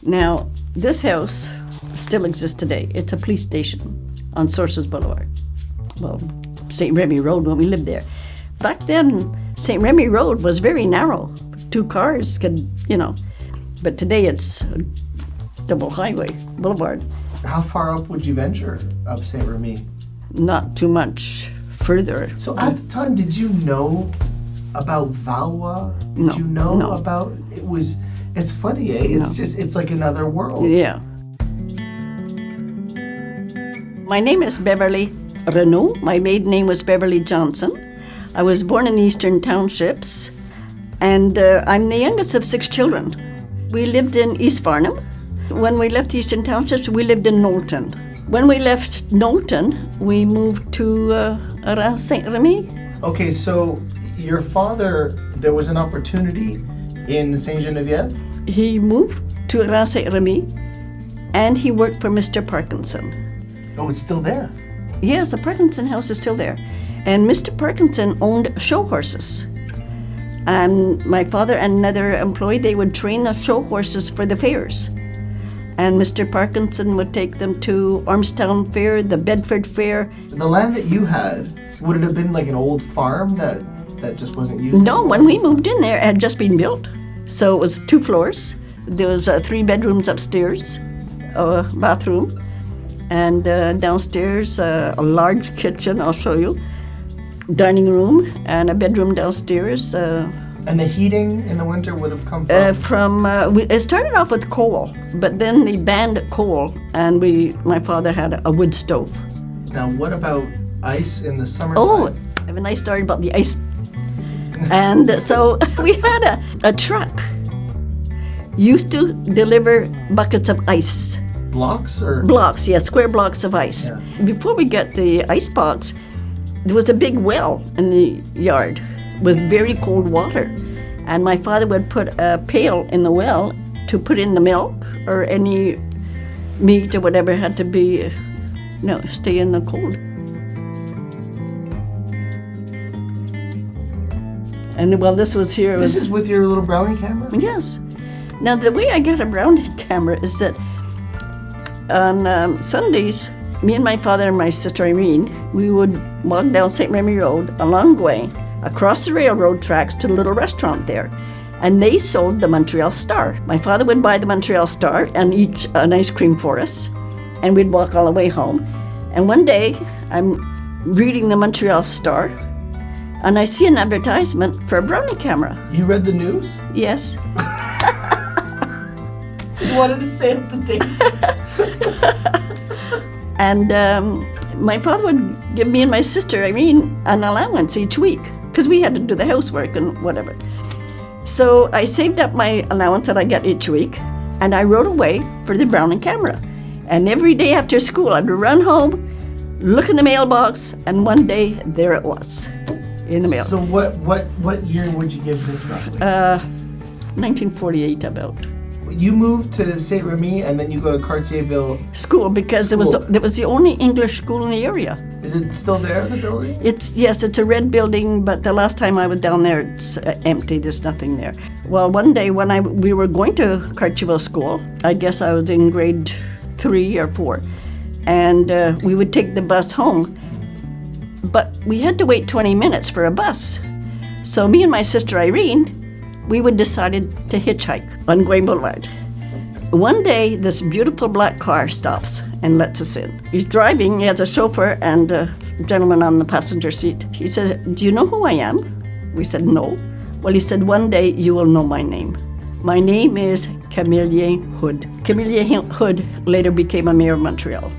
Now, this house still exists today. It's a police station on Sources Boulevard. Well, St. Remy Road when we lived there. Back then, St. Remy Road was very narrow. 2 cars could, but today it's a double highway, boulevard. How far up would you venture up St. Remy? Not too much further. So at the time, did you know about Valois? Did you know about, it's funny, eh? It's like another world. Yeah. My name is Beverly Renault. My maiden name was Beverly Johnson. I was born in the Eastern Townships, and I'm the youngest of 6 children. We lived in East Farnham. When we left the Eastern Townships, we lived in Knowlton. When we left Knowlton, we moved to around St. Remy. Okay, so your father, there was an opportunity in Saint Geneviève? He moved to around St. Remy, and he worked for Mr. Parkinson. Oh, it's still there? Yes, the Parkinson house is still there. And Mr. Parkinson owned show horses. And my father and another employee, they would train the show horses for the fairs. And Mr. Parkinson would take them to Ormstown Fair, the Bedford Fair. The land that you had, would it have been like an old farm that just wasn't used? No, when we moved in there, it had just been built. So it was 2 floors. There was 3 bedrooms upstairs, a bathroom, and downstairs a large kitchen, I'll show you, dining room, and a bedroom downstairs. And the heating in the winter would have come from? It started off with coal, but then they banned coal, and my father had a wood stove. Now, what about ice in the summertime? Oh, I have a nice story about the ice. And so we had a truck used to deliver buckets of ice. Blocks or? Blocks, yeah, square blocks of ice. Yeah. Before we got the ice box, there was a big well in the yard with very cold water. And my father would put a pail in the well to put in the milk or any meat or whatever had to be, stay in the cold. And well, this was here. This is with your little Brownie camera? Yes. Now, the way I got a Brownie camera is that on Sundays, me and my father and my sister Irene, we would walk down St. Remy Road a long way, across the railroad tracks to the little restaurant there. And they sold the Montreal Star. My father would buy the Montreal Star and eat an ice cream for us, and we'd walk all the way home. And one day, I'm reading the Montreal Star, and I see an advertisement for a Brownie camera. You read the news? Yes. You wanted to stay up to date. And my father would give me and my sister Irene an allowance each week because we had to do the housework and whatever. So I saved up my allowance that I got each week, and I wrote away for the Brownie camera. And every day after school, I'd run home, look in the mailbox, and one day there it was in the mail. So what year would you give this roughly? 1948 about. You moved to St. Remy and then you go to Cartierville School because it was the only English school in the area. Is it still there, the building? Yes, it's a red building, but the last time I was down there, it's empty. There's nothing there. Well, one day when we were going to Cartierville School, I guess I was in grade 3 or 4, and we would take the bus home, but we had to wait 20 minutes for a bus. So me and my sister Irene, we would decided to hitchhike on Guay Boulevard. One day, this beautiful black car stops and lets us in. He's driving, he has a chauffeur and a gentleman on the passenger seat. He says, "Do you know who I am?" We said, "No." Well, he said, "One day you will know my name. My name is Camille Hood." Camille Hood later became a mayor of Montreal.